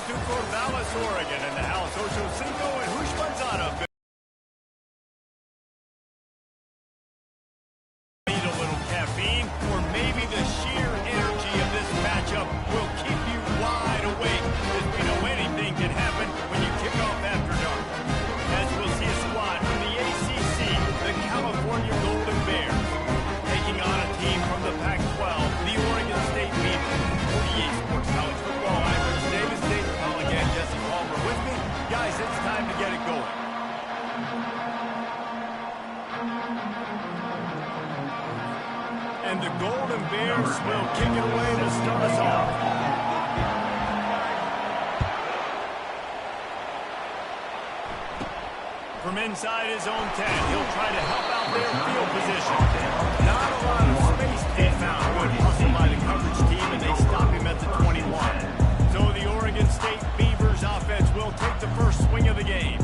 to Corvallis, Oregon, in the house. Ocho Cinco and Hushmanzada. Need a little caffeine, or maybe the sheer energy of this matchup will keep you wide awake, because we know anything can happen when you kick off after dark. As we'll see a squad from the ACC, the California Golden Bears, taking on a team from the Pac-12, the Oregon State Beavers. For the EA Sports College Football, I'm Rich Davis. Dave Paul again, Jesse Palmer with me. Guys, it's time to get it going. And the Golden Bears will kick it away to start us off. From inside his own 10, he'll try to help out their field position. Not a lot of space to be found. Good hustle by the coverage team, and they stop him at the 21. So the Oregon State Beavers offense will take the first swing of the game.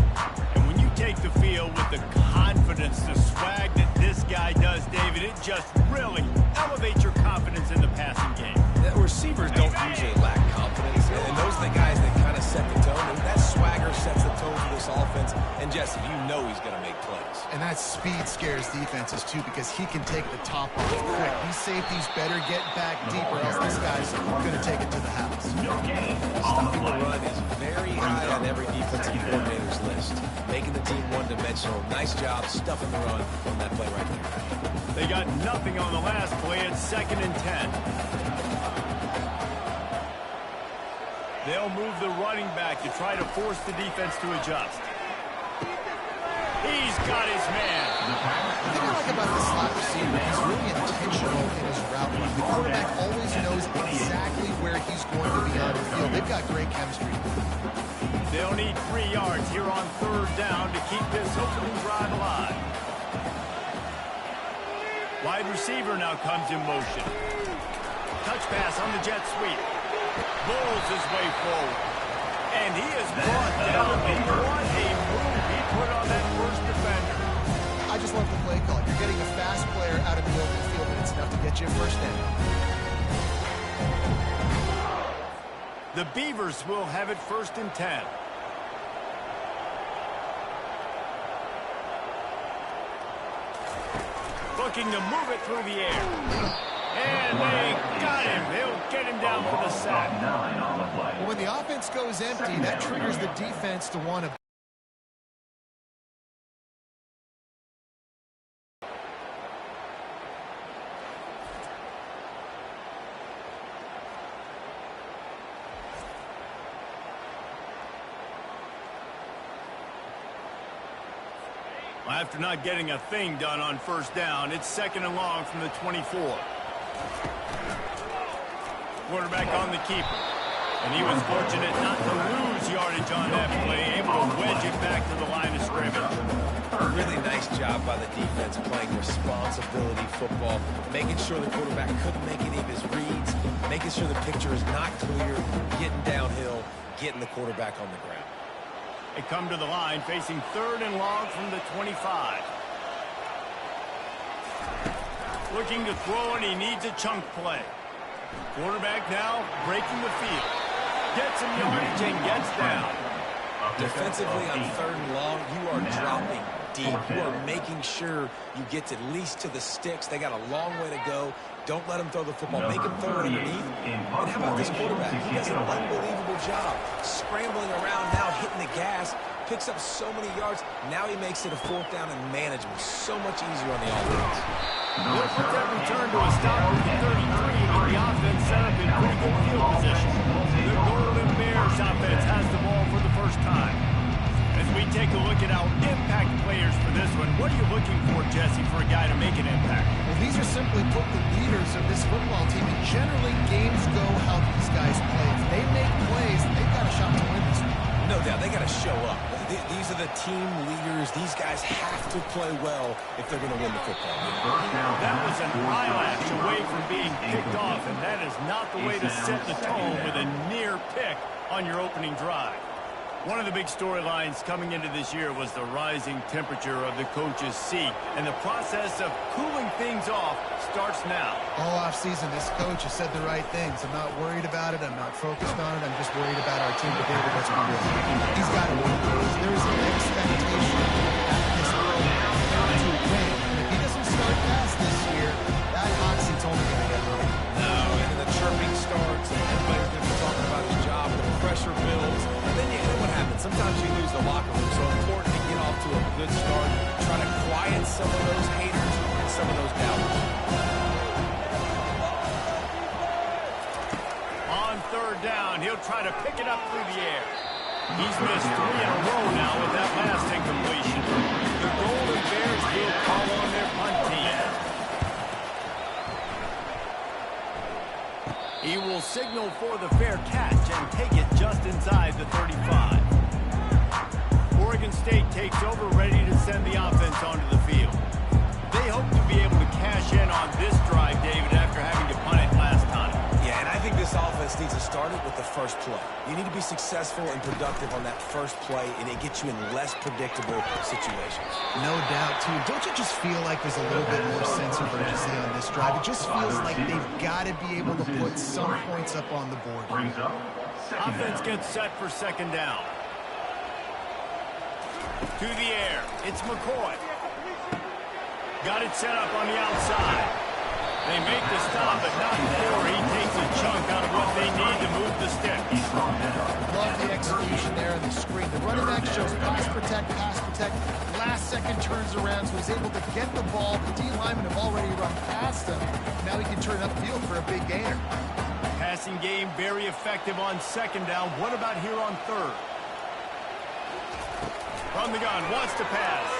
And when you take the field with the confidence, the swag that this guy does, David, it just really elevates your confidence in the passing game. The receivers don't usually lack confidence, and those are the guys that kind of set the tone. And that swagger sets the tone for this offense. And Jesse, you know he's going to make plays. And that speed scares defenses, too, because he can take the top off quick. These safeties better get back deeper, else this guy's going to take it to the house. Stopping the run is very high on every defensive coordinator's list. Making the team one-dimensional. Nice job stuffing the run on that play right there. They got nothing on the last play. It's 2nd and 10. They'll move the running back to try to force the defense to adjust. He's got his man. The thing I like about the slot receiver, he's really intentional in his route run. The quarterback always knows exactly where he's going to be on the field. They've got great chemistry. They'll need 3 yards here on 3rd down to keep this opening drive alive. Wide receiver now comes in motion. Touch pass on the jet sweep. Bowls his way forward. And he is brought down. And what a move he put on that first defender. I just love the play call. You're getting a fast player out of the open field, and it's enough to get you a first down. The Beavers will have it 1st and 10. Looking to move it through the air. And they got him. They'll get him down for the sack. Well, when the offense goes empty, that triggers the defense to want to... After not getting a thing done on 1st down, it's 2nd and long from the 24. Quarterback on the keeper. And he was fortunate not to lose yardage on that play, able to wedge it back to the line of scrimmage. Really nice job by the defense playing responsibility football, making sure the quarterback couldn't make any of his reads, making sure the picture is not clear, getting downhill, getting the quarterback on the ground. They come to the line facing 3rd and long from the 25. Looking to throw, and he needs a chunk play. Quarterback now breaking the field. Gets some yardage and gets down. Defensively on 3rd and long, you are dropping deep. You are making sure you get at least to the sticks. They got a long way to go. Don't let him throw the football. Make him throw it underneath. And how about this quarterback? He does an unbelievable job scrambling around now, hitting the gas, picks up so many yards. Now he makes it a 4th down and management. So much easier on the offense. They'll put that return to a stop at the 33, but the offense set up in pretty good field position. The Golden Bears offense has the ball for the first time. As we take a look at our impact players for this one, what are you looking for, Jesse, for a guy to make an impact? Well, these are simply put the leaders of this football team, and generally games go how these guys play. If they make plays, they've got a shot to win this one. No doubt, they got to show up. These are the team leaders. These guys have to play well if they're going to win the football game. That was an eyelash away from being picked off, and that is not the way to set the tone with a near pick on your opening drive. One of the big storylines coming into this year was the rising temperature of the coach's seat, and the process of cooling things off starts now. All offseason, this coach has said the right things. I'm not worried about it. I'm not focused on it. I'm just worried about our team. But David, let's be real. He's got to win. There is an expectation at this program to win. And if he doesn't start fast this year, that hot seat's only going to get hot. No, and then the chirping starts, and everybody's going to be talking about his job, the pressure builds, and then what happens? Sometimes you lose the locker room, so important to get off to a good start, try to quiet some of those haters and some of those doubters. On third down, he'll try to pick it up through the air. He's missed 3 in a row now with that last incompletion. The Golden Bears will call on their punt team. He will signal for the fair catch and take it just inside the 35. Oregon State takes over, ready to send the offense onto the field. They hope to be able to cash in on this drive, David, after having to punt it last time. Yeah, and I think this offense needs to start it with the first play. You need to be successful and productive on that first play, and it gets you in less predictable situations. No doubt, too. Don't you just feel like there's a little bit more sense of urgency on this drive? It just feels like they've got to be able to put some points up on the board. Offense gets set for second down. To the air. It's McCoy. Got it set up on the outside. They make the stop, but not before he takes a chunk out of what they need to move the sticks. Love the execution there on the screen. The running back shows pass protect, pass protect. Last second turns around, so he's able to get the ball. The D linemen have already run past him. Now he can turn upfield for a big gainer. Passing game very effective on second down. What about here on third? From the gun, wants to pass.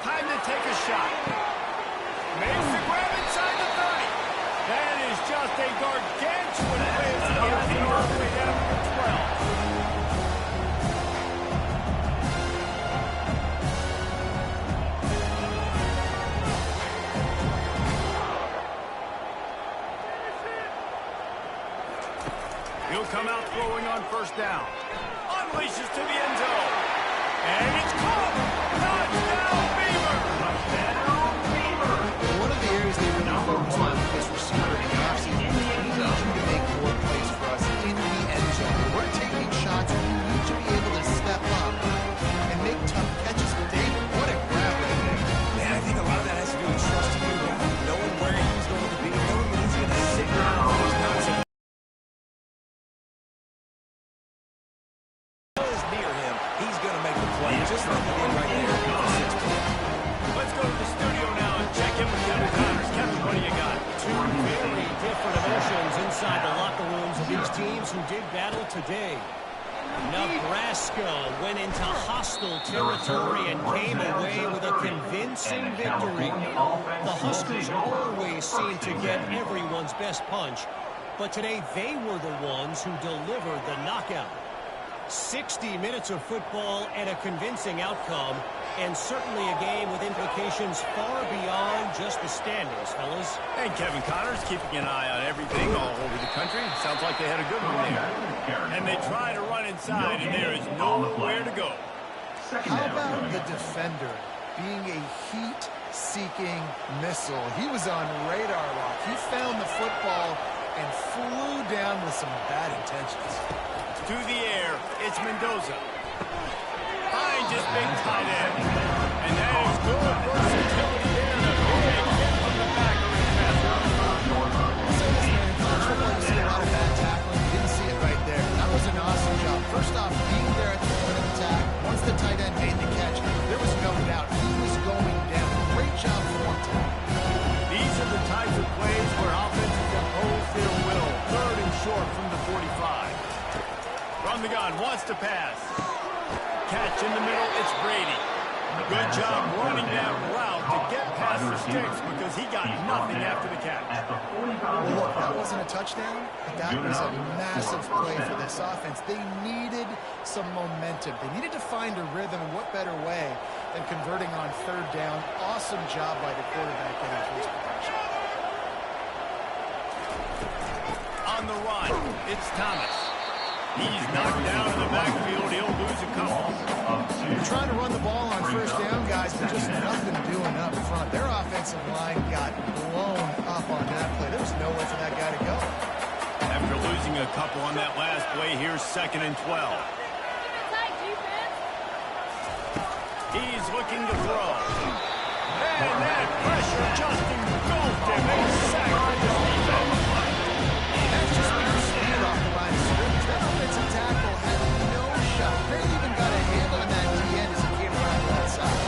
Time to take a shot. Makes the grab inside the 30. That is just a gargantuan whiz. He has it all the way down to the 12. He'll come out throwing on first down. Unleashes to the end zone. And it's caught. Touchdown, Beaver. One of the areas they really focus on with this receiver in the offseason is we need you to make more plays for us in the end zone. We're taking shots. We need to be able to step up and make tough catches. David, what a grab right there. Man, I think a lot of that has to do with trusting your guy, knowing where he's going to be, knowing that he's going to sit down when he's not supposed near him. He's going to make the play, just like he did right there in the 6th play. Let's go to the studio now and check in with Kevin Connors. Kevin, what do you got? Two very different emotions inside the locker rooms of these teams who did battle today. Nebraska went into hostile territory and came away with a convincing victory. The Huskers always seem to get everyone's best punch, but today they were the ones who delivered the knockout. 60 minutes of football and a convincing outcome, and certainly a game with implications far beyond just the standings, fellas. And Kevin Connors keeping an eye on everything all over the country. Sounds like they had a good one there. And they try to run inside, and there is nowhere to go. How about the defender being a heat-seeking missile? He was on radar lock. He found the football and flew down with some bad intentions. To the air, it's Mendoza. Finds his big tight end. And that is good versatility there. And a big hit from the back of his pass. So this man, you see a lot of bad tackling. You didn't see it right there. That was an awesome job. First off, being there at the point of attack. Once the tight end made the catch, there was no doubt he was going down. Great job for him today. These are the types of plays where offenses impose their will. Third and short from the 45. From the gun, wants to pass. Catch in the middle, it's Brady. Good job running that route to get past the sticks because he got nothing after the catch. Well, look, that wasn't a touchdown, but that was a massive play for this offense. They needed some momentum. They needed to find a rhythm, and what better way than converting on third down. Awesome job by the quarterback getting first protection. On the run, it's Thomas. He's knocked down in the backfield. He'll lose a couple. They're trying to run the ball on first down, guys, but just nothing doing up front. Their offensive line got blown up on that play. There was nowhere for that guy to go. After losing a couple on that last play, here's 2nd and 12. He's looking to throw. And that pressure just engulfed him. A sack for this defense. That's just pure speed off the line of scrimmage. That offensive tackle had no shot. They even got a hand on that DN as he came around to that side.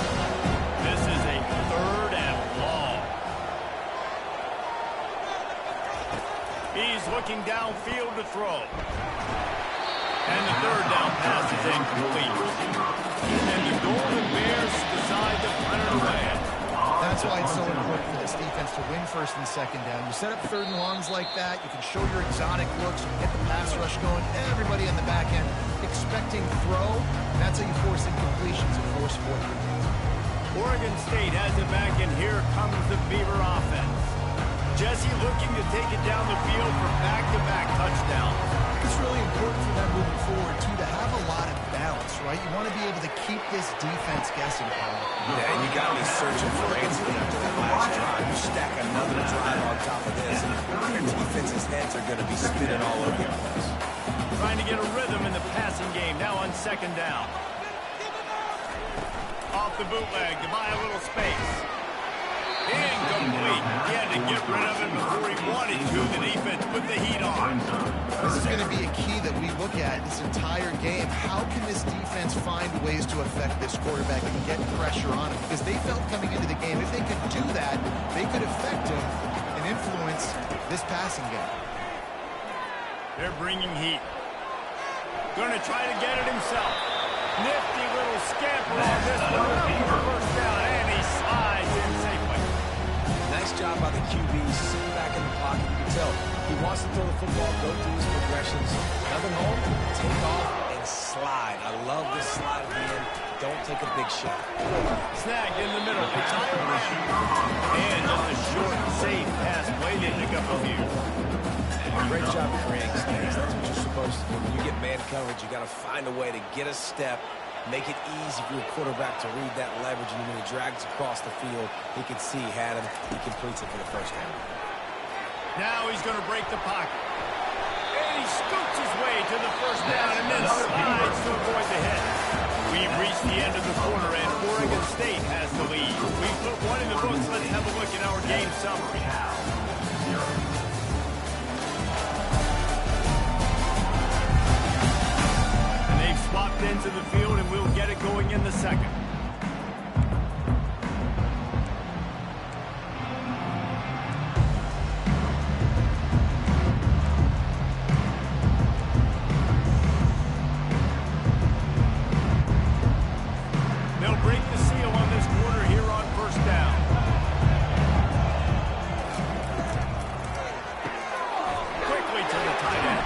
This is a 3rd and long. He's looking downfield to throw. And the 3rd down pass is incomplete. And the Golden Bears decide to punt it away. That's why it's so important for this defense to win 1st and 2nd down. You set up 3rd and longs like that, you can show your exotic looks, you can get the pass rush going, everybody in the back end expecting throw. That's how you force incompletions and force 4th and 3. Oregon State has it back, and here comes the Beaver offense. Jesse looking to take it down the field for back-to-back touchdowns. It's really important for them moving forward, too, to have a lot of balance, right? You want to be able to keep this defense guessing, Paul. Yeah, and you got me searching for answers after that last drive. You stack another drive on top of this, and their defense's heads are going to be spinning all over the place. Trying to get a rhythm in the passing game, now on 2nd down. Off the bootleg to buy a little space. Incomplete. He had to get rid of it before he wanted to. The defense put the heat on. This is going to be a key that we look at this entire game. How can this defense find ways to affect this quarterback and get pressure on him? Because they felt coming into the game, if they could do that, they could affect him and influence this passing game. They're bringing heat. Going to try to get it himself. Nifty little scamper on this one. For 1st down, and he slides in safely. Nice job by the QB, sitting back in the pocket. You can tell he wants to throw the football, go through his progressions. Nothing home, take off, and slide. I love this slide at the end. Don't take a big shot. Snagged in the middle. They tie him in. And just a short, safe pass play. They pick up a few. Great job creating space. That's what you're supposed to do. When you get man coverage, you got to find a way to get a step, make it easy for your quarterback to read that leverage, and when he drags across the field, he can see he had him. He completes it for the 1st down. Now he's going to break the pocket. And he scoots his way to the 1st down and then slides to avoid the hit. We've reached the end of the quarter, and Oregon State has the lead. We've put one in the books. Let's have a look at our game summary. Swapped into the field, and we'll get it going in the 2nd. They'll break the seal on this quarter here on 1st down. Quickly to the tight end.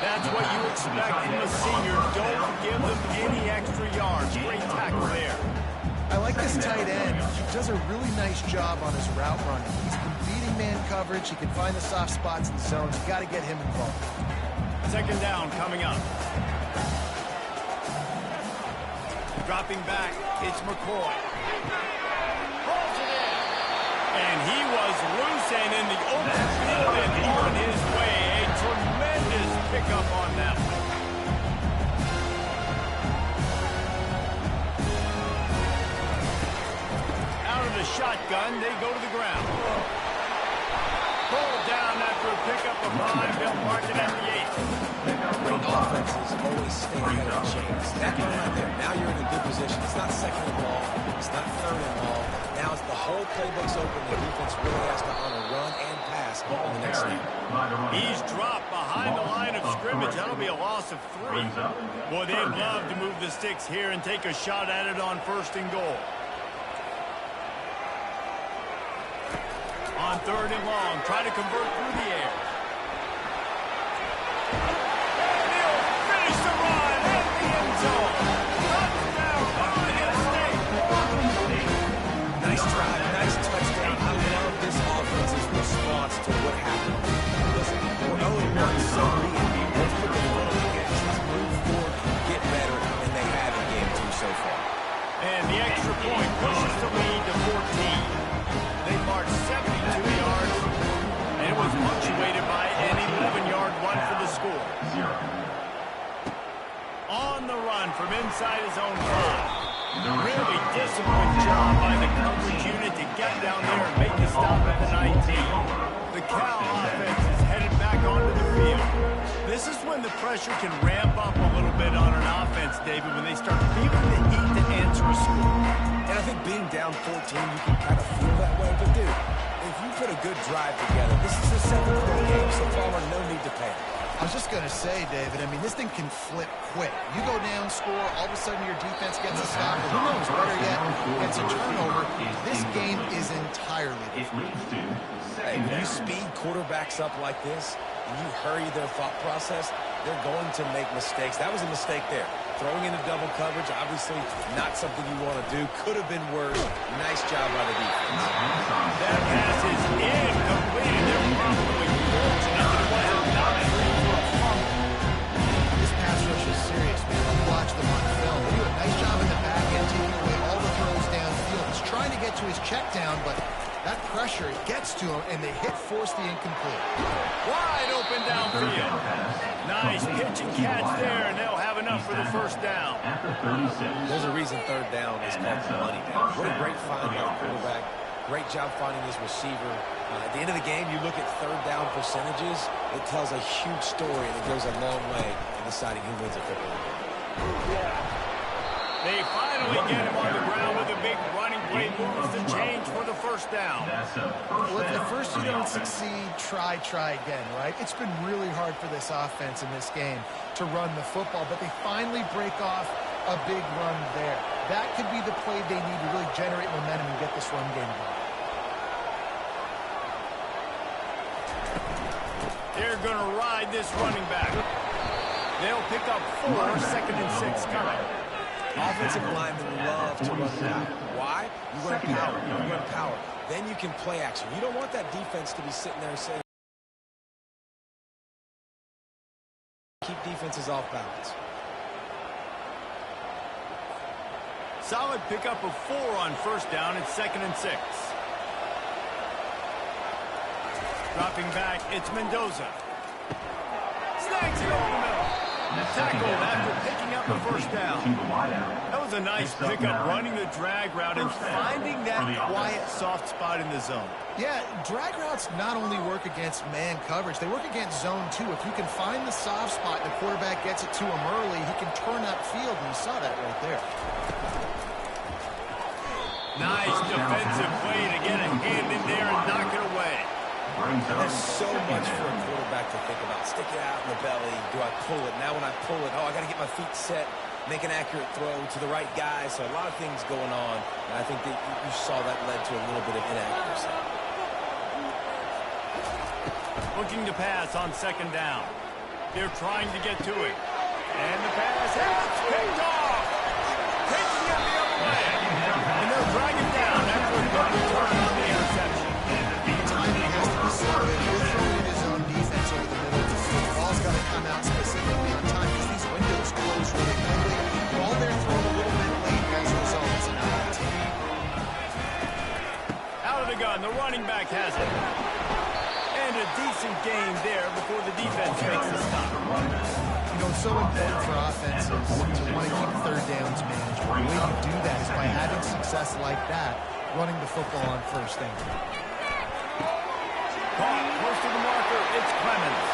That's what you expect from a senior. Don't give them any extra yards. Great tackle there. I like this tight end. He does a really nice job on his route running. He's been beating man coverage. He can find the soft spots in zones. You got to get him involved. 2nd down coming up. Dropping back, it's McCoy. Pulls it in. And he was loose and in the open field and on his way. A tremendous pickup on that one. Out of the shotgun, they go to the ground. Pulled down after a pickup of 5. They'll mark it at the 8. Great offenses always stay ahead of the chains. That one right there. Now you're in a good position. It's not 2nd and long. It's not 3rd and long. Now it's the whole playbook's open. The defense really has to honor run and pass on the next snap. He's dropped behind the line of scrimmage. That'll be a loss of 3. Boy, they'd love to move the sticks here and take a shot at it on 1st and goal. On 3rd and long, try to convert through the air. And he'll finish the run at the end zone. Touchdown, Oregon State. Nice drive, nice touchdown. I love this offense's response to what happened. Listen, we're only one, so let's put the foot on the gas. And the extra point pushes the lead to 14. They marched 72 yards, and it was punctuated by an 11-yard run for the score. On the run from inside his own 5. Really disciplined job by the coverage unit to get down there and make the stop at the 19. The Cal offense is headed back onto the field. This is when the pressure can ramp up a little bit on an offense, David, when they start feeling the heat to answer a score. And I think being down 14, you can kind of feel that way. But, dude, if you put a good drive together, this is a 7-point game, so Palmer, no need to panic. I was just going to say, David, I mean, this thing can flip quick. You go down, score, all of a sudden your defense gets a stop. Who knows, better yet, gets a turnover. This game is entirely different. Hey, when you speed quarterbacks up like this, and you hurry their thought process, they're going to make mistakes. That was a mistake there. Throwing into double coverage, obviously not something you want to do. Could have been worse. Nice job by the defense. That pass is incomplete, and they're probably fortunate that it wasn't knocked free for a fumble. This pass rush is serious, man. You watch them on film. They do a nice job in the back end, taking away all the throws downfield. He's trying to get to his check down, but that pressure gets to him, and they force the incomplete. Wide open downfield. Nice pitch and catch there, and they'll have enough for the first down. There's a reason third down is called the money down. What a great find by the quarterback. Great job finding his receiver. At the end of the game, you look at third down percentages. It tells a huge story, and it goes a long way in deciding who wins a football game. They finally get him on the ground with a big running play moves to change for the first down. Well, if at first you don't succeed, try again, right? It's been really hard for this offense in this game to run the football, but they finally break off a big run there. That could be the play they need to really generate momentum and get this run game going. They're going to ride this running back. They'll pick up 4, 2nd and 6 coming. Offensive linemen love to run it out. Why? You run power. You run power. Then you can play action. You don't want that defense to be sitting there saying, keep defenses off balance. Solid pickup of 4 on first down and 2nd and 6. Dropping back, it's Mendoza. Snags it over the middle. Tackled after picking up the first down. That was a nice pickup, running the drag route and finding that quiet, soft spot in the zone. Yeah, drag routes not only work against man coverage, they work against zone too. If you can find the soft spot and the quarterback gets it to him early, he can turn upfield, and you saw that right there. Nice defensive play to get a hand in there and knock it away. There's so much for a quarterback to think about. Stick it out in the belly. Do I pull it? Now when I pull it, I got to get my feet set, make an accurate throw to the right guy. So a lot of things going on, and I think that you saw that led to a little bit of inaccuracy. Looking to pass on 2nd down. They're trying to get to it. And the pass is picked off. Takes him the other way. And they'll drag it down after a good return on the interception. Timing has to be so good. You're throwing his own defense over the middle. The ball's got to come out specifically on time because these windows close really quickly. Ball there thrown a little bit late as a result. It's an out. Out of the gun, the running back has it. And a decent gain there before the defense makes the stop. You know, it's so important for offenses to want to keep third downs manageable. The way you do that is by having success like that, running the football on first down. Caught close to the marker, it's Clemens.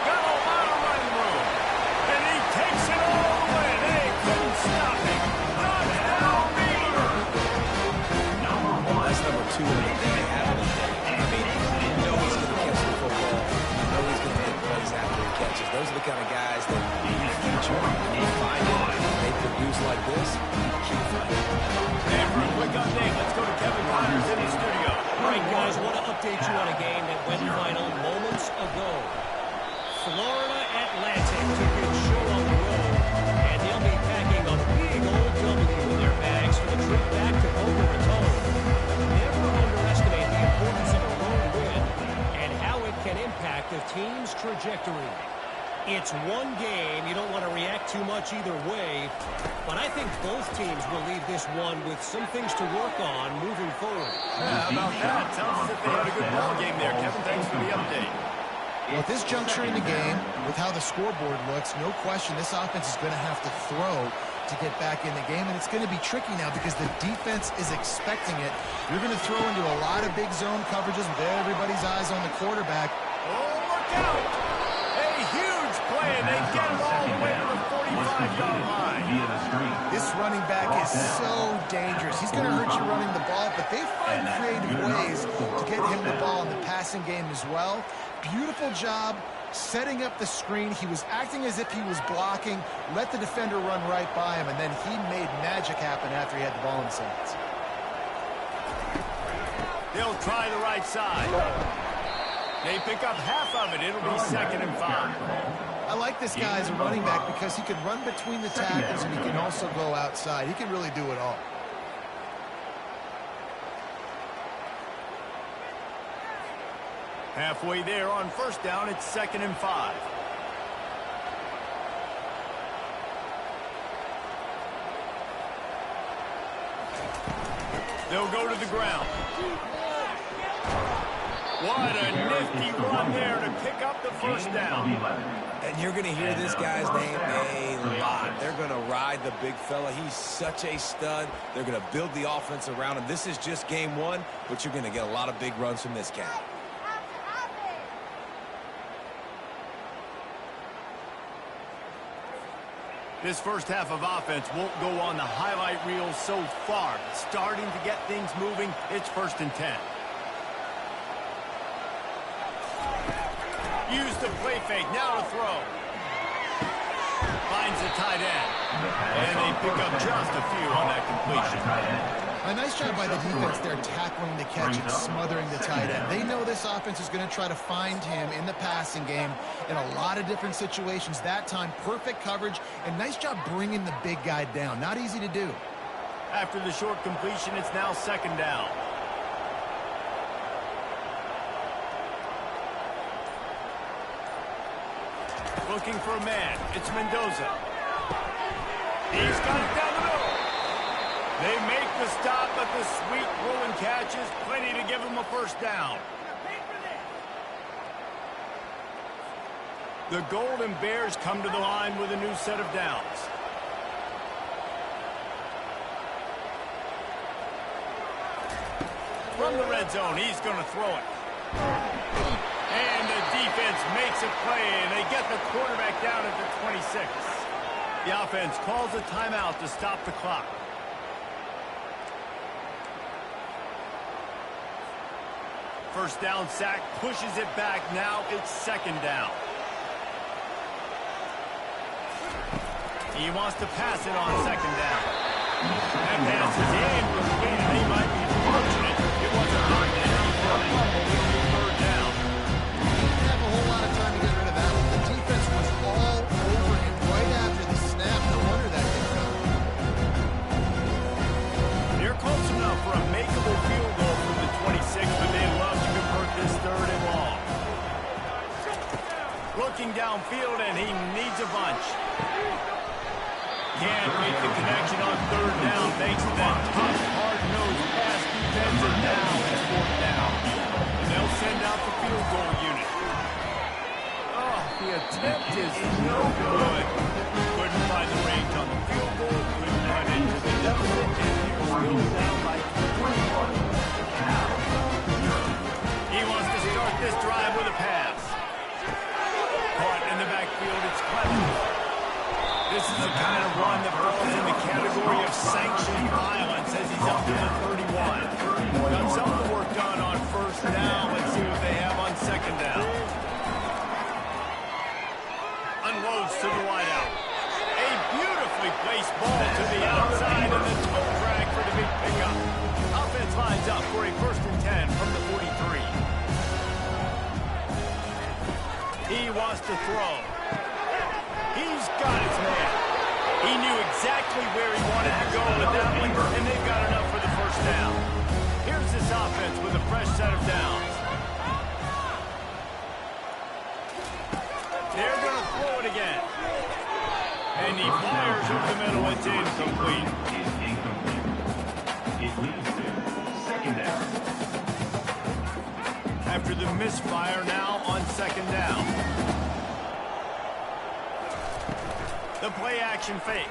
Got a lot of running room. And he takes it all the way. They couldn't stop him. Touchdown, Beaver. That's number 2 in the day. I mean, you know he's going to catch the football. You know he's going to make plays after he catches. Those are the kind of guys that you feature and you find it. They produce like this, keep finding it. And for a quick update, let's go to Kevin Connors in the studio. All right, guys, I want to update you on a game that went final moments ago. Florida Atlantic took its show on the road, and they'll be packing a big old W in their bags for the trip back to Boca Raton. Never underestimate the importance of a road win and how it can impact a team's trajectory. It's one game. You don't want to react too much either way. But I think both teams will leave this one with some things to work on moving forward. Yeah, how about that? Sounds as if they had a good ball game there, Kevin. Thanks for the update. Well, at this juncture in the game, with how the scoreboard looks, no question this offense is going to have to throw to get back in the game, and it's going to be tricky now because the defense is expecting it. You're going to throw into a lot of big zone coverages with everybody's eyes on the quarterback. Oh, look out! A huge play, and they get it all the way to the 45-yard line. This running back is so dangerous. He's going to hurt you running the ball, but they find creative ways to get him the ball in the passing game as well. Beautiful job setting up the screen. He was acting as if he was blocking, let the defender run right by him, and then he made magic happen after he had the ball in his hands. They'll try the right side. They pick up half of it. It'll be 2nd and 5. I like this guy as a running back because he can run between the tackles and he can also go outside. He can really do it all. Halfway there on 1st down, it's 2nd and 5. They'll go to the ground. What a nifty run there to pick up the 1st down. And you're going to hear this guy's name a lot. They're going to ride the big fella. He's such a stud. They're going to build the offense around him. This is just game 1, but you're going to get a lot of big runs from this cat. This first half of offense won't go on the highlight reel so far. Starting to get things moving. It's 1st and 10. Use the play fake. Now to throw. Finds the tight end. And they pick up just a few on that completion. A nice job by the defense there tackling the catch and smothering the tight end. They know this offense is going to try to find him in the passing game in a lot of different situations. That time, perfect coverage, and nice job bringing the big guy down. Not easy to do. After the short completion, it's now 2nd down. Looking for a man. It's Mendoza. He's got it down the middle. They make the stop, but the sweet rolling catch is plenty to give them a 1st down. The Golden Bears come to the line with a new set of downs. From the red zone, he's going to throw it. And the defense makes a play, and they get the quarterback down at the 26. The offense calls a timeout to stop the clock. First down sack, pushes it back. Now it's 2nd down. He wants to pass it on 2nd down. That pass is in for the game. He might be fortunate. It wasn't hard to him for a fumble with the 3rd down. He didn't have a whole lot of time to get rid of that one. The defense was all over him right after the snap. No wonder that didn't come. They're close enough for a makeable field goal from the 26, but they'd love to convert this 3rd and long. Looking downfield, and he needs a bunch. Can't make the connection on 3rd down thanks to that tough, hard-nosed pass defense, and now it's 4th down. And they'll send out the field goal unit. Oh, the attempt is no good. Couldn't find the range on the field goal, couldn't cut into the deficit, and they're still down by 21. He wants to start this drive with a pass. Caught in the backfield, it's Clemens. This is the kind of run that falls in the category of sanctioned violence as he's up to the 31. Got some of the work done on 1st down. Let's see what they have on 2nd down. Unloads to the wideout. A beautifully placed ball to the outside and the toe drag for the big pickup. Offense lines up for a 1st and 10 from the 43. He wants to throw. He's got his man. He knew exactly where he wanted to go with that one, and they've got enough for the 1st down. Here's this offense with a fresh set of downs. They're going to throw it after the misfire now on second down. The play action fake.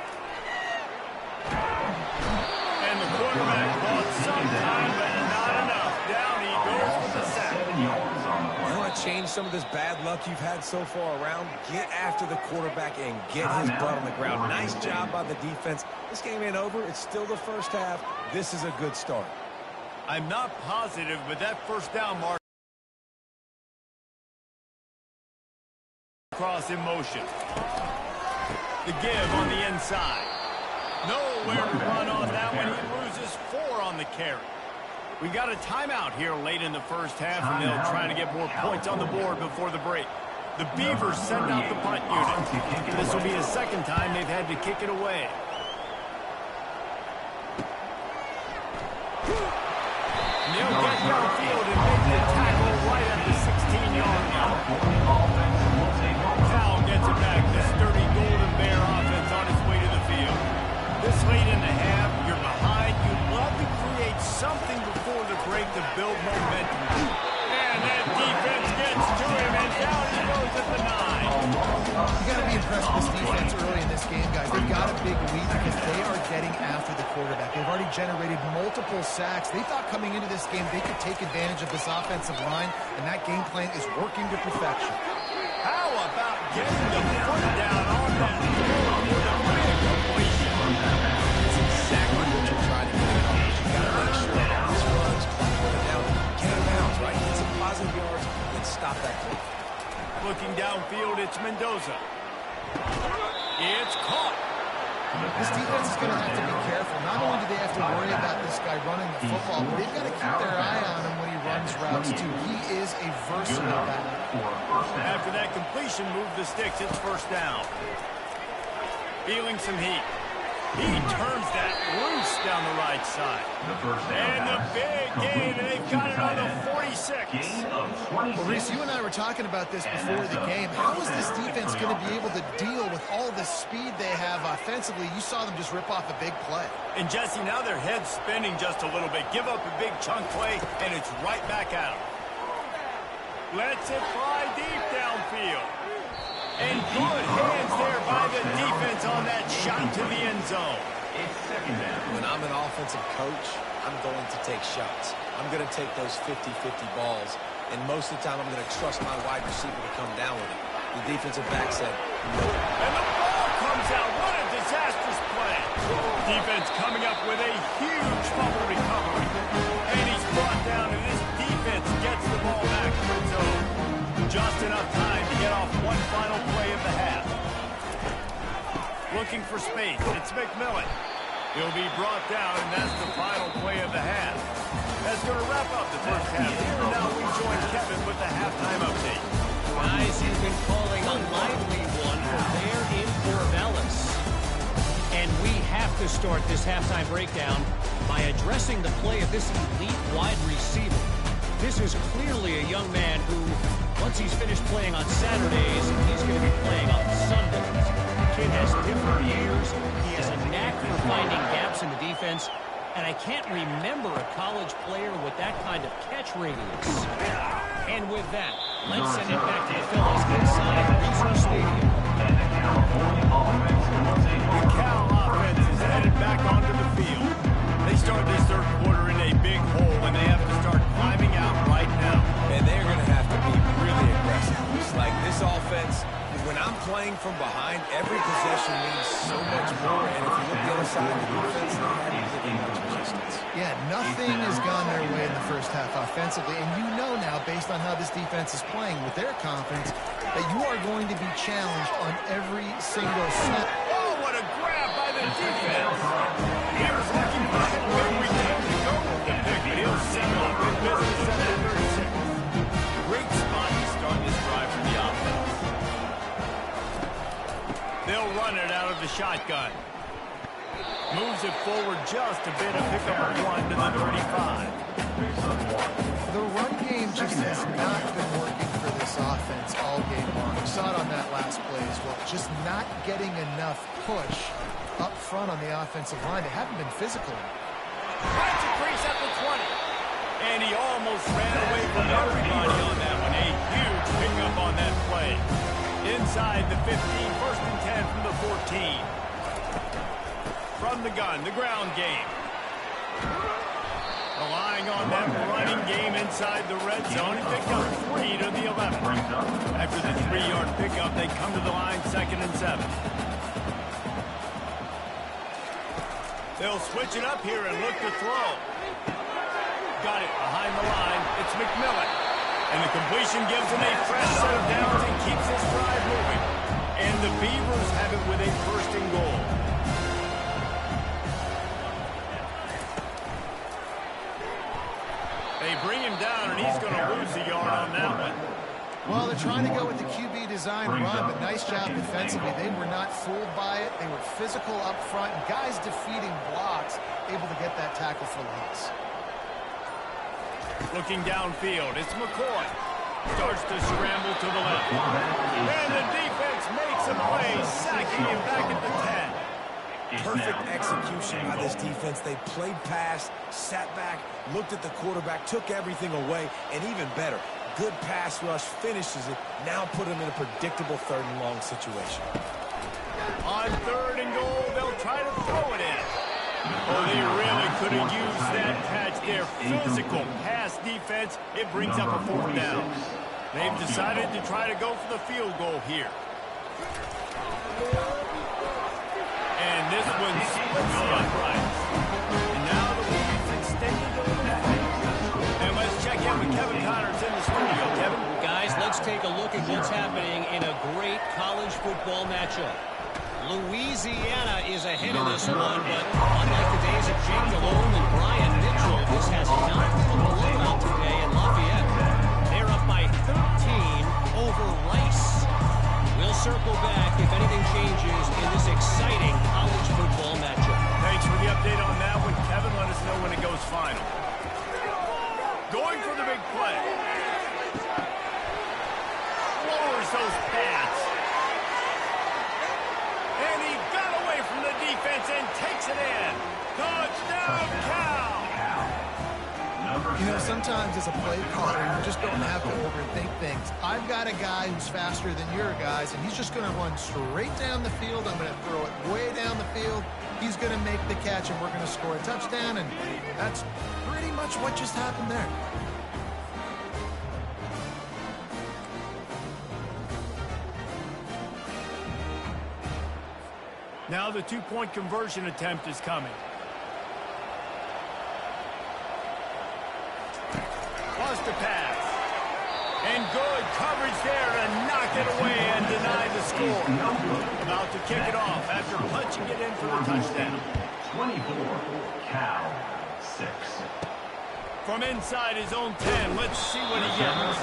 And the quarterback caught some time, but not enough. Down he goes with the sack. You want to change some of this bad luck you've had so far around? Get after the quarterback and get his butt on the ground. Nice job by the defense. This game ain't over. It's still the first half. This is a good start. I'm not positive, but that first down mark cross in motion. The give on the inside. Nowhere to run on that one. He loses 4 on the carry. We got a timeout here late in the first half, and they'll try to get more points on the board before the break. The Beavers send out the punt unit. This will be the second time they've had to kick it away. They'll get downfield and make the tackle right at the 16-yard line. Cal gets it back. The sturdy Golden Bear offense on its way to the field. This late in the half, you're behind. You'd love to create something before the break to build momentum. And that defense gets to him, and down he goes at the 9. You got to be impressed with this defense early in this game, guys. They've got a big lead because they are getting after the quarterback. They've already generated multiple sacks. They thought coming into this game they could take advantage of this offensive line, and that game plan is working to perfection. How about getting the foot down on that throw with a big completion? That's exactly what you're trying to get on. You got to make sure that these runs clock running down. Get out of bounds, right? Get some positive yards and stop that play. Looking downfield, it's Mendoza. It's caught. This defense is going to have to be careful. Not only do they have to worry about this guy running the football, but they've got to keep their eye on him when he runs routes, too. He is a versatile back. After that completion, move the sticks. It's first down. Feeling some heat. He turns that loose down the right side. And the big gain, they've got it on the 46. Well, Reese, you and I were talking about this before the game. How is this defense going to be able to deal with all the speed they have offensively? You saw them just rip off a big play. And, Jesse, now their head's spinning just a little bit. Give up a big chunk play, and it's right back at them. Lets it fly deep downfield. And good hands there by the defense on that shot to the end zone. When I'm an offensive coach, I'm going to take shots. I'm going to take those 50-50 balls, and most of the time I'm going to trust my wide receiver to come down with it. The defensive back said, no. And the ball comes out. What a disastrous play. Defense coming up with a huge fumble recovery. And he's brought down, and this defense gets the ball back to its own. Just enough time to get off one final play of the half. Looking for space. It's McMillan. He'll be brought down, and that's the final play of the half. That's going to wrap up the first half. Here now we join Kevin with the halftime update. Guys, you've been calling a lively one from there in Corvallis. And we have to start this halftime breakdown by addressing the play of this elite wide receiver. This is clearly a young man who, once he's finished playing on Saturdays, he's going to be playing on Sundays. The kid has different years. He has a knack for finding gaps in the defense. And I can't remember a college player with that kind of catch radius. And with that, let's send it back to the fellas inside Rizzo Stadium. The Cal offense is headed back onto the field. They start this third quarter in a big hole, and they have to start climbing out right now. And they're going to have to be really aggressive. It's like this offense, when I'm playing from behind, every possession means so much more. And if you look the other side of the defense, they haven't given much resistance. Yeah, nothing has gone their way in the first half offensively. And you know now, based on how this defense is playing with their confidence, that you are going to be challenged on every single snap. Oh, what a grab by the defense. He was looking for everything to go with the pick, but he'll settle up in business at the 36. Great spot to start this drive for the offense. They'll run it out of the shotgun. Moves it forward just a bit, a pickup of 1 to the 35. The run game just has not been working for this offense all game long. We saw it on that last play as well. Just not getting enough push up front on the offensive line. They haven't been physical. Finds a crease at the 20. And he almost ran away from everybody on that one. A huge pickup on that play. Inside the 15, first and 10 from the 14. From the gun, the ground game. Relying on that running game inside the red zone. He picked up 3 to the 11. After the 3-yard pickup, they come to the line, 2nd and 7. They'll switch it up here and look to throw. Got it behind the line. It's McMillan. And the completion gives him a fresh set of downs and keeps this drive moving. And the Beavers have it with a 1st and goal. They bring him down, and he's going to lose a yard on that one. Well, they're trying to go with the QB design run, but nice job defensively. They were not fooled by it. They were physical up front, and guys defeating blocks, able to get that tackle for loss. Looking downfield, it's McCoy. Starts to scramble to the left. And the defense makes a play, sacking him back at the 10. Perfect execution by this defense. They played pass, sat back, looked at the quarterback, took everything away, and even better, good pass rush, finishes it, now put him in a predictable 3rd and long situation. On 3rd and goal, they'll try to throw it in. Oh, they really could have used that catch there. Physical pass defense, it brings up a 4th down. They've decided to try to go for the field goal here. And this one splits the uprights. And now the lead is extended to the back. And let's check in with Kevin Connors in the studio. Kevin? Guys, let's take a look at what's happening in a great college football matchup. Louisiana is ahead of this one, but unlike the days of Jake Delhomme and Brian Mitchell, this has not been a blowout today in Lafayette. They're up by 13 over Rice. We'll circle back if anything changes in this exciting college football matchup. Thanks for the update on that one, Kevin. Let us know when it goes final. Going for the big play. Lowers those pads. And he got away from the defense and takes it in. Touchdown, Cal! You know, sometimes as a play caller, you just don't have to overthink things. I've got a guy who's faster than your guys, and he's just going to run straight down the field. I'm going to throw it way down the field. He's going to make the catch, and we're going to score a touchdown, and that's pretty much what just happened there. Now the 2-point conversion attempt is coming. Lost the pass. And good coverage there to knock it away and deny the score. About to kick it off after punching it in for the touchdown. 24, Cal 6. From inside his own 10, let's see what he gets.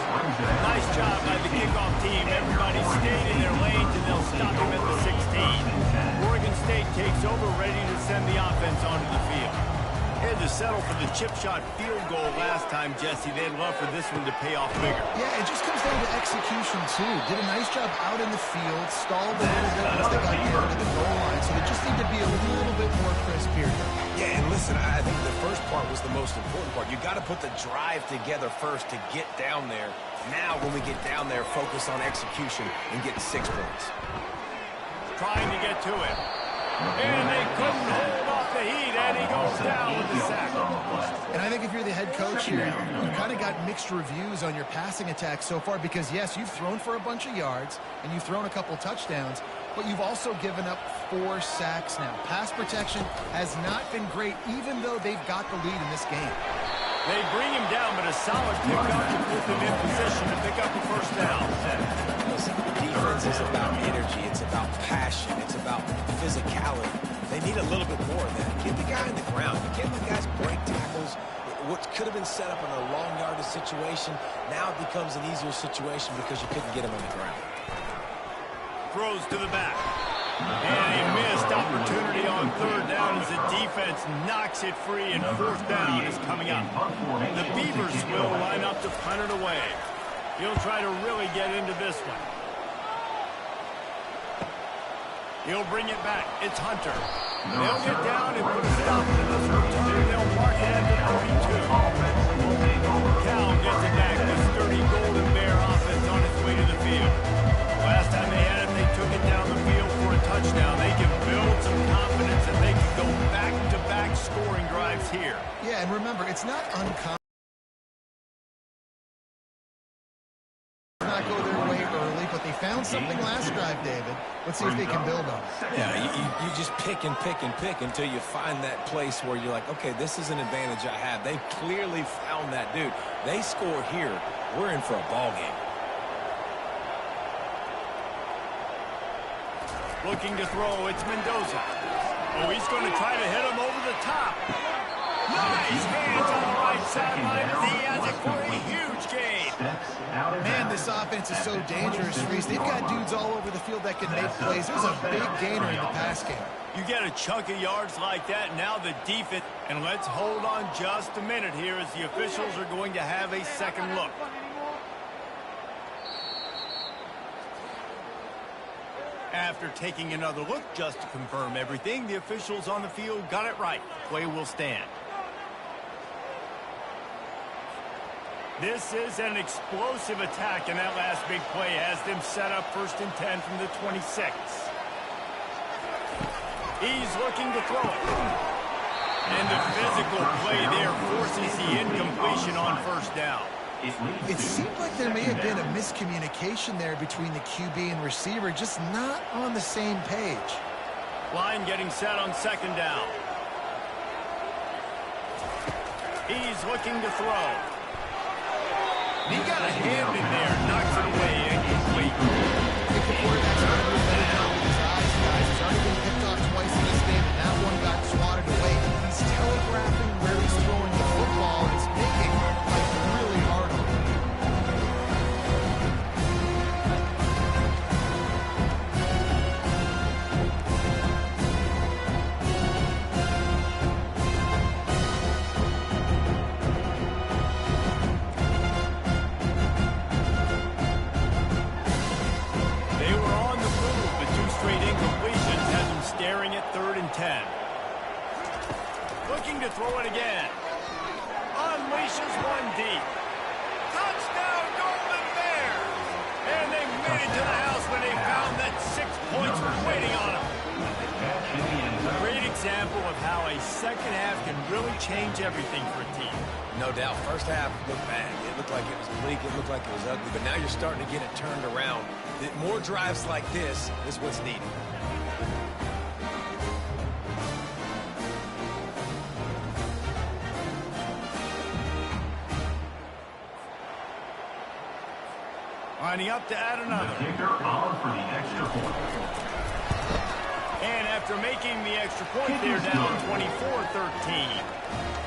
Nice job by the kickoff team. Everybody stayed in their lanes, and they'll stop him at the 16. Oregon State takes over, ready to send the offense onto the field. Had to settle for the chip shot field goal last time, Jesse. They'd love for this one to pay off bigger. Yeah, it just comes down to execution, too. Did a nice job out in the field, stalled a little bit once they got down to the goal line, so they just need to be a little bit more crisp here. Yeah, and listen, I think the first part was the most important part. You got to put the drive together first to get down there. Now, when we get down there, focus on execution and get 6 points. Trying to get to him. And they couldn't hold off the heat, and he goes down with the sack. And I think if you're the head coach here, you've kind of got mixed reviews on your passing attack so far because, yes, you've thrown for a bunch of yards, and you've thrown a couple touchdowns, but you've also given up 4 sacks now. Pass protection has not been great, even though they've got the lead in this game. They bring him down, but a solid pickup to put them in position to pick up a first down. Listen, defense is about energy. It's about passion. It's about physicality. They need a little bit more of that. Get the guy on the ground. You can't let guys break tackles. What could have been set up in a long yardage situation, now it becomes an easier situation because you couldn't get him on the ground. Throws to the back. And a missed opportunity on 3rd down as the defense knocks it free, and 4th down is coming up. The Beavers will line up to punt it away. He'll try to really get into this one. He'll bring it back. It's Hunter. They'll get down and put a stop to this return. They'll mark it at the 32. drives here. Yeah, and remember, it's not uncommon to not go their way early, but they found something last drive, David. Let's see if they can build on it. Yeah, you just pick and pick and pick until you find that place where you're like, okay, this is an advantage I have. They clearly found that, dude. They score here. We're in for a ball game. Looking to throw, it's Mendoza. Oh, he's going to try to hit him over the top. Nice hands on the right sideline as he has it for a huge gain. Man, this offense is so dangerous, Reese. They've got dudes all over the field that can make plays. There's a big gainer in the pass game. You get a chunk of yards like that, now the defense. And let's hold on just a minute here as the officials are going to have a second look. After taking another look just to confirm everything, the officials on the field got it right. Play will stand. This is an explosive attack, and that last big play has them set up 1st and 10 from the 26. He's looking to throw it. And the physical play there forces the incompletion on 1st down. It seemed like there may have been a miscommunication there between the QB and receiver, just not on the same page. Line getting set on 2nd down. He's looking to throw. He got a hand in there, knocks it away, incomplete. I think the quarterback's trying to do a better job with his eyes, guys. He's already been picked off twice in this game, and that one got swatted away. He's telegraphing where he's throwing the football, and it's making life really hard on him. They were on the move, but 2 straight incompletions has them staring at 3rd and 10. Looking to throw it again. Unleashes one deep. Touchdown, Golden Bears! And they made it to the house when they found that 6 points were waiting on them. Great example of how a second half can really change everything for a team. No doubt. 1st half looked bad. It looked like it was bleak. It looked like it was ugly. But now you're starting to get it turned around. More drives like this is what's needed. Lining up to add another. Kicker on for the extra point. And after making the extra point, they're down 24-13.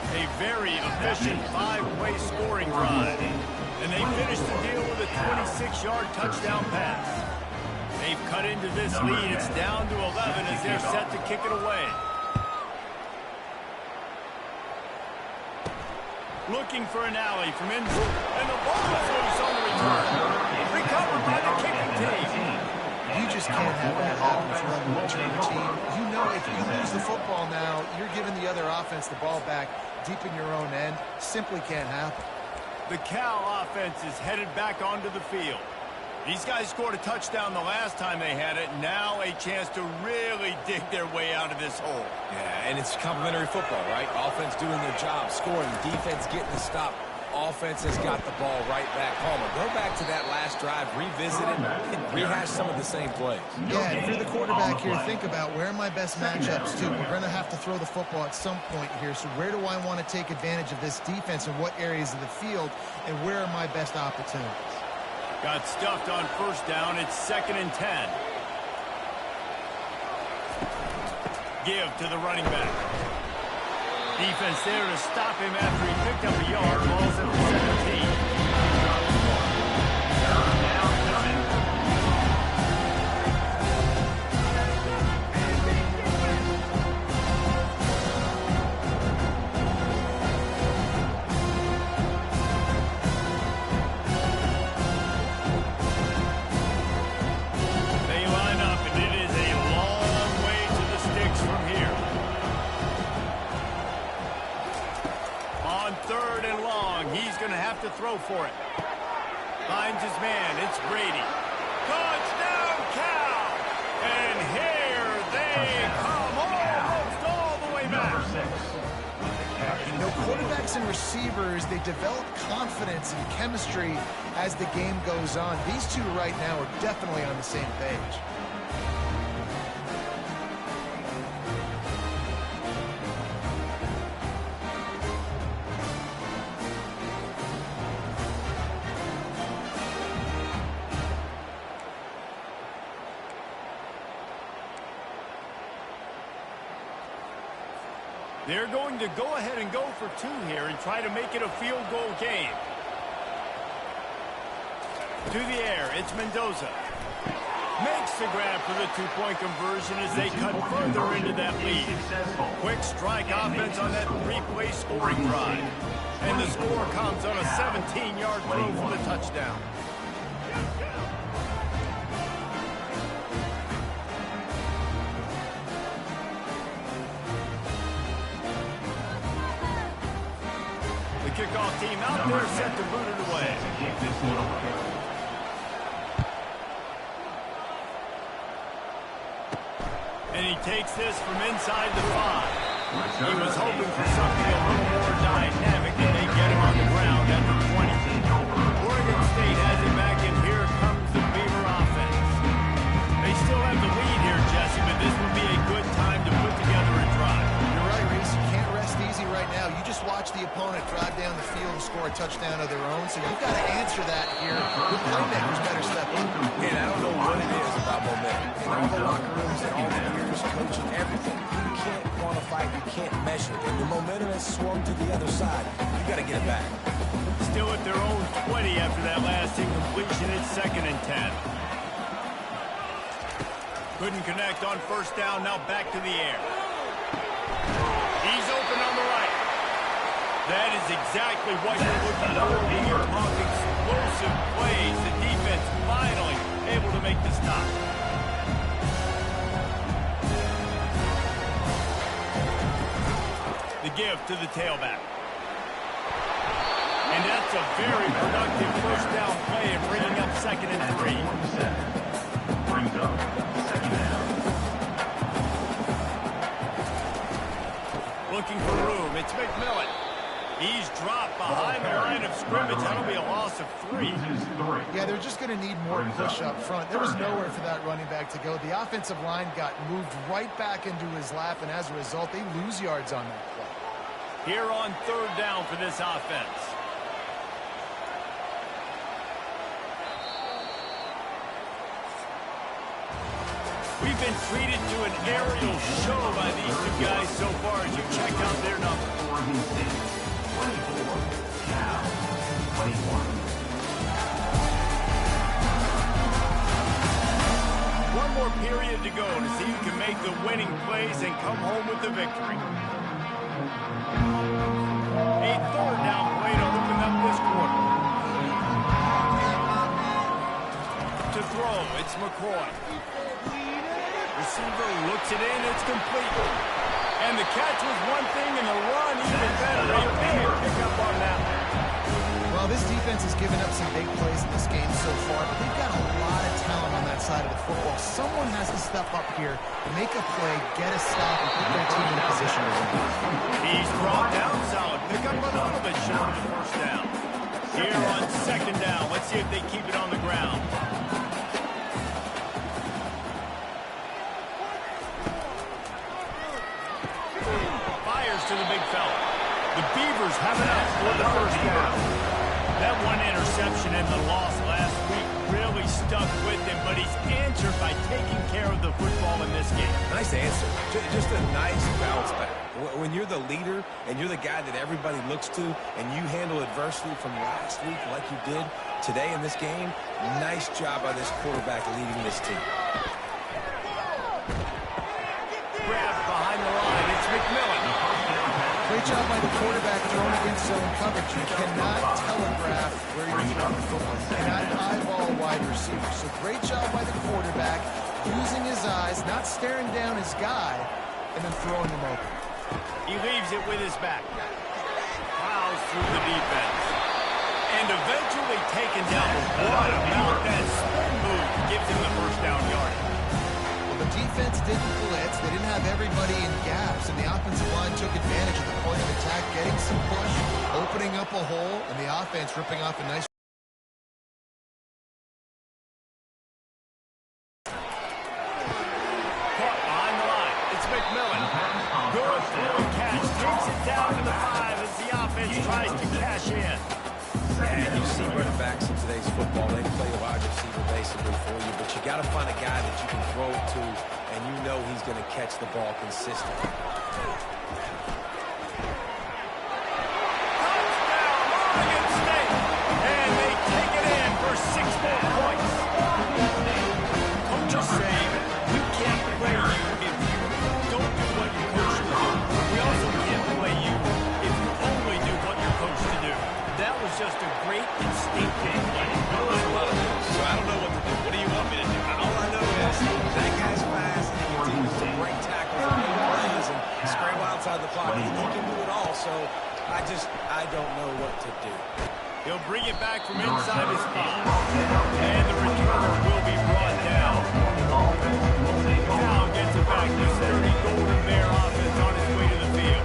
A very efficient 5-play scoring drive. And they finished the deal with a 26-yard touchdown pass. They've cut into this lead. It's down to 11 as they're set to kick it away. Looking for an alley from inside. And the ball is loose on the return. Recovered by the kicking team. You just can't have that happen for a return team. You know if you lose the football now, you're giving the other offense the ball back deep in your own end. Simply can't happen. The Cal offense is headed back onto the field. These guys scored a touchdown the last time they had it. Now a chance to really dig their way out of this hole. Yeah, and it's complementary football, right? Offense doing their job, scoring, defense getting the stop. Offense has got the ball right back. Palmer, go back to that last drive, revisit it, and rehash some of the same plays. Yeah, if you're the quarterback here, think about where are my best matchups to. We're going to have to throw the football at some point here. So where do I want to take advantage of this defense and what areas of the field, and where are my best opportunities? Got stuffed on 1st down. It's 2nd and 10. Give to the running back. Defense there to stop him after he picked up a yard. Ball's at the 17. They line up, and it is a long way to the sticks from here. On 3rd and long, he's going to have to throw for it. Finds his man. It's Brady. Touchdown, Cal! And here they come almost all the way back. quarterbacks and receivers, they develop confidence and chemistry as the game goes on. These two right now are definitely on the same page. They're going to go ahead and go for two here and try to make it a field goal game. To the air, it's Mendoza. Makes the grab for the two-point conversion as they cut further into that lead. Quick strike offense on that three-play scoring drive. And the score comes on a 17-yard throw for the touchdown. Kickoff team out there set to boot it away. And he takes this from inside the 5. He was hoping for something a little more dynamic, and they get him on the ground at the 20. Oregon State has it back, and here comes the Beaver offense. They still have the lead here, Jesse, but this would be a good time to put together a drive. You're right, Reese. You can't rest easy right now. You just watch the opponent drive down the field and score a touchdown of their own, so you've got to answer that here. The playmakers better step up. And I don't know what it is about momentum. In all the locker rooms and all the years coaching, everything. You can't quantify it, you can't measure it. And the momentum has swung to the other side. You got to get it back. Still at their own 20 after that last incompletion. It's 2nd and 10. Couldn't connect on first down. Now back to the air. He's open on the right. That is exactly what you're looking for when you're talking explosive plays. The defense finally able to make the stop. The give to the tailback. And that's a very productive first down play and bringing up 2nd and 3. Brings up 2nd down. Looking for room. It's McMillan. He's dropped behind the line of scrimmage. That'll be a loss of 3. Yeah, they're just going to need more push up front. There was nowhere for that running back to go. The offensive line got moved right back into his lap, and as a result, they lose yards on that play. Here on 3rd down for this offense. We've been treated to an aerial show by these two guys so far as you check out their numbers. Oregon State, 24, Cal, 21. One more period to go to see who can make the winning plays and come home with the victory. A 3rd down play to open up this quarter. To throw, it's McCoy. Receiver looks it in, it's complete. And the catch was one thing, and the run even better. A big pickup on that one. Well, this defense has given up some big plays in this game so far, but they've got a lot of talent on that side of the football. Someone has to step up here, make a play, get a stop, and put their team in a position to win. He's brought down solid. Pick up a little bit short of the first down. Here on 2nd down, let's see if they keep it on the ground. To the big fella. The Beavers have it up for the first down. That one interception and the loss last week really stuck with him, but he's answered by taking care of the football in this game. Nice answer. Just a nice bounce back. When you're the leader and you're the guy that everybody looks to and you handle adversity from last week like you did today in this game, nice job by this quarterback leading this team. Grab behind the line. It's McMillan. Great job by the quarterback throwing against zone coverage. You cannot telegraph where you're throwing the football. You cannot eyeball a wide receiver. So great job by the quarterback using his eyes, not staring down his guy, and then throwing him open. He leaves it with his back. Plows through the defense. And eventually taken down. What about that spin move? Gives him the first down yardage. The defense didn't blitz. They didn't have everybody in gaps, and the offensive line took advantage of the point of attack, getting some push, opening up a hole, and the offense ripping off a nice. Caught behind the line. It's McMillan. Good throw and catch. Takes it down to the 5 as the offense tries to cash in. And you see running backs in today's football, they play a wide receiver basically for you, but you got to find a guy that you can throw it to, and you know he's going to catch the ball consistently. And they take it in for 6 more points. Coach is saying, we can't play you if you don't do what you're coached to do. We also can't play you if you only do what you're coached to do. That was just a great instinctive play. That was a lot of news, so I don't know what to do. What do you want me to do? All I know is that guy's fast, and he continues to break tackles and make plays and scramble outside the pocket. He can do it all, so I don't know what to do. He'll bring it back from inside his spot. And the returner will be brought down. Now gets it back to 30 Golden Bear offense on his way to the field.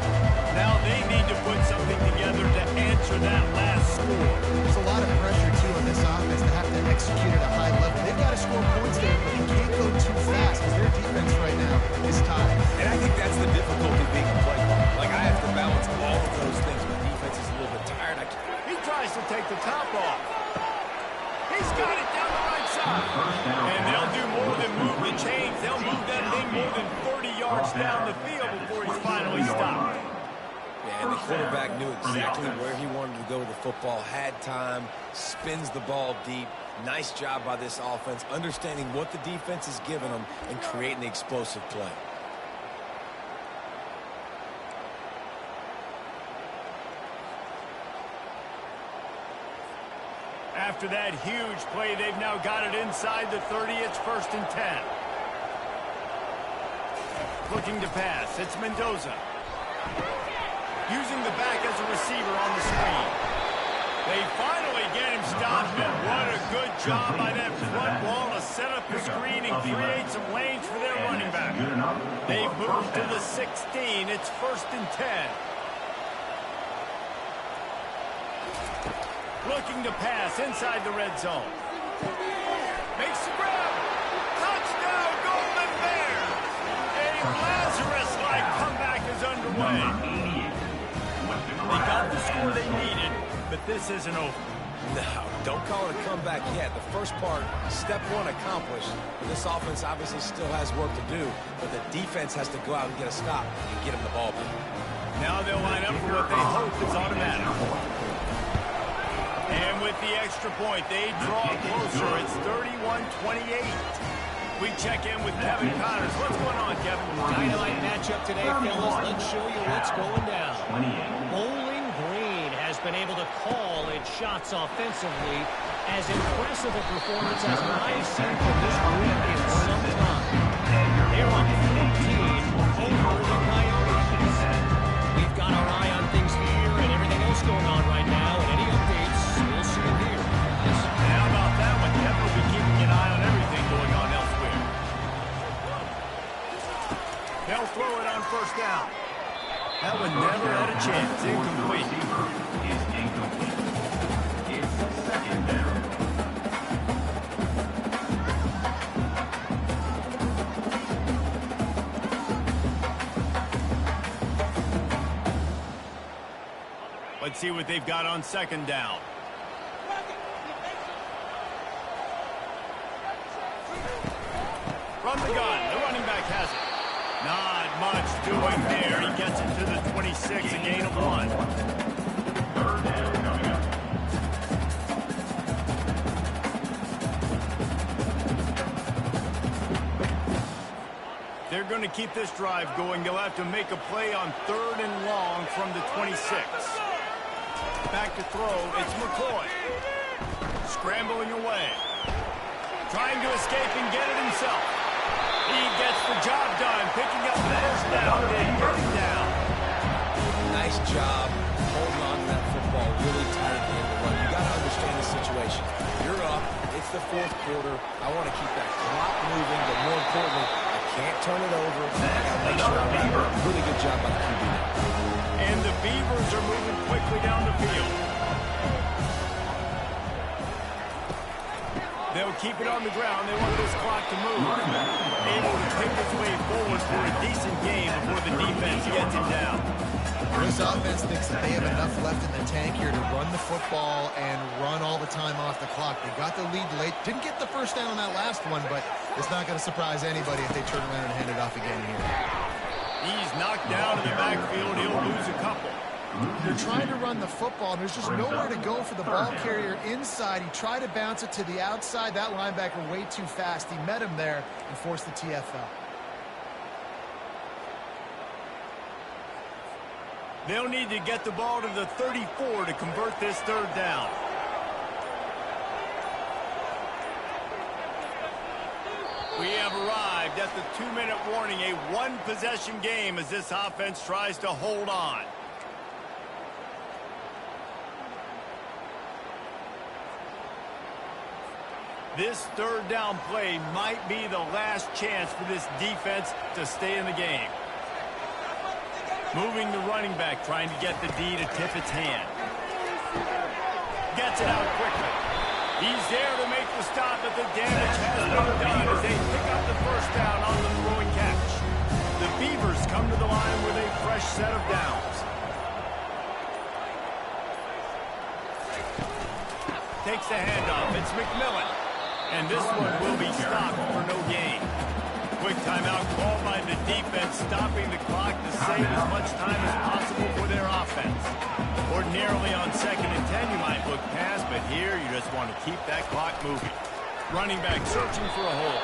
Now they need to put something together to answer that last score. There's a lot of pressure, too, on this offense to have to execute at a high level. They've got to score points there, but they can't go too fast because their defense right now is tied. And I think that's the difficulty being a play caller. Like, I have to balance all of those things. My defense is a little bit tired. He tries to take the top off. He's got it down the right side. And they'll do more than move the chains. They'll move that thing more than 30 yards down the field before he's finally stopped. Yeah, and the quarterback knew exactly where he wanted to go with the football, had time, spins the ball deep. Nice job by this offense, understanding what the defense is giving them and creating the explosive play. After that huge play, they've now got it inside the 30. It's 1st and 10. Looking to pass. It's Mendoza. Using the back as a receiver on the screen. They finally get him stopped, but what a good job by that front wall to set up the screen and create some lanes for their running back. They've moved to the 16. It's 1st and 10. Looking to pass inside the red zone. Makes the grab. Touchdown, Golden Bears. A Lazarus-like comeback is underway. They got the score they needed, but this isn't over. No, don't call it a comeback yet. The first part, step 1 accomplished. But this offense obviously still has work to do, but the defense has to go out and get a stop and get them the ball back. Now they'll line up for what they hope is automatic. And with the extra point, they draw closer. It's 31-28. We check in with Kevin Connors. What's going on, Kevin? Dynamite matchup today, fellas. Let's show you what's going down. Bowling Green has been able to call its shots offensively. As impressive a performance as I've seen from this group in some time. They're on 14 over the Coyotes. We've got our eye on things here and everything else going on right now. And any updates, we'll see them here. How about that one? Kevin will be keeping an eye on everything going on elsewhere. They'll throw it on 1st down. That one never had a chance. Incomplete. Is incomplete. It's 2nd down. Let's see what they've got on 2nd down. From the gun, the running back has it. Not much doing there. He gets it to the 26, a gain of 1. 3rd down coming up. They're going to keep this drive going. They'll have to make a play on 3rd and long from the 26. Back to throw. It's McCoy. Scrambling away. Trying to escape and get it himself. He gets the job done, picking up the 1st down and getting down. Nice job holding on to that football really tight at the end of the run. You got to understand the situation. You're up. It's the 4th quarter. I want to keep that clock moving, but more importantly, I can't turn it over. I got to make sure I'm right. Really good job by the QB. And the Beavers are moving quickly down the field. They'll keep it on the ground. They want this clock to move. Able to pick his way forward for a decent game before the defense gets him down. This offense thinks that they have enough left in the tank here to run the football and run all the time off the clock. They got the lead late. Didn't get the first down on that last one, but it's not going to surprise anybody if they turn around and hand it off again here. He's knocked down in the backfield. He'll lose a couple. They're trying to run the football, and there's just nowhere to go for the ball carrier inside. He tried to bounce it to the outside. That linebacker way too fast. He met him there and forced the TFL. They'll need to get the ball to the 34 to convert this third down. We have arrived at the 2-minute warning, a one-possession game as this offense tries to hold on. This third down play might be the last chance for this defense to stay in the game. Moving the running back, trying to get the D to tip its hand. Gets it out quickly. He's there to make the stop, but the damage has been done as they pick up the first down on the throwing catch. The Beavers come to the line with a fresh set of downs. Takes the handoff. It's McMillan. And this one will be stopped for no gain. Quick timeout called by the defense, stopping the clock to save as much time as possible for their offense. Ordinarily on 2nd and 10, you might look past, but here you just want to keep that clock moving. Running back searching for a hole.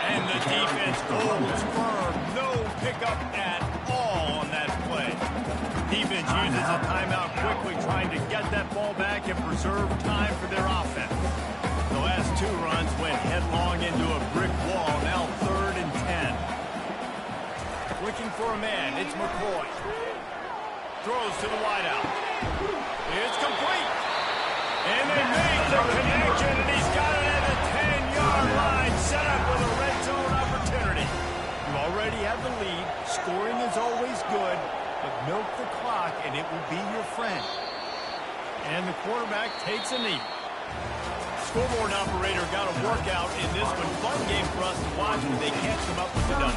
And the defense holds firm. No pickup at all on that play. Defense uses a timeout quickly, trying to get that ball back and preserve time for their offense. The last 2 runs went headlong into a brick wall. Now 3rd and 10. Looking for a man. It's McCoy. Throws to the wideout. It's complete. And they make the connection, and he's got it at the 10-yard line. Set up with a red zone opportunity. You already have the lead. Scoring is always good, but milk the clock, and it will be your friend. And the quarterback takes a knee. Scoreboard operator got a workout in this one. Fun game for us to watch, but they can't come up with the W.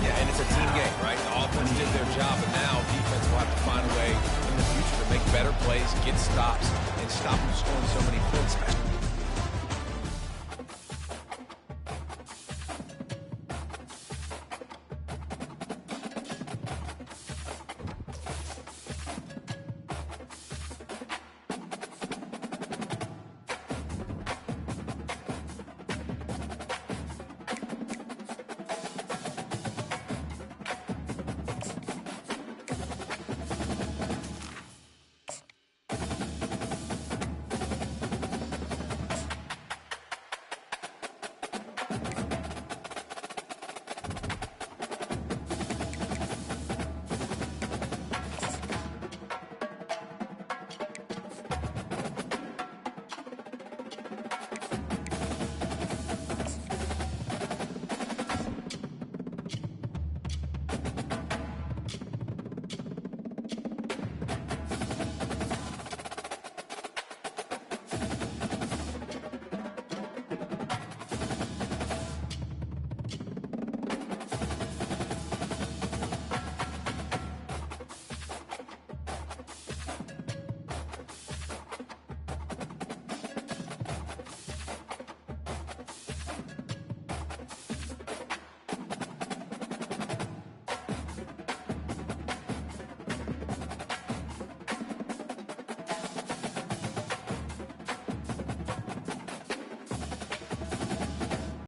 Yeah, and it's a team game, right? The offense did their job, and now defense will have to find a way in the future to make better plays, get stops, and stop them scoring so many points.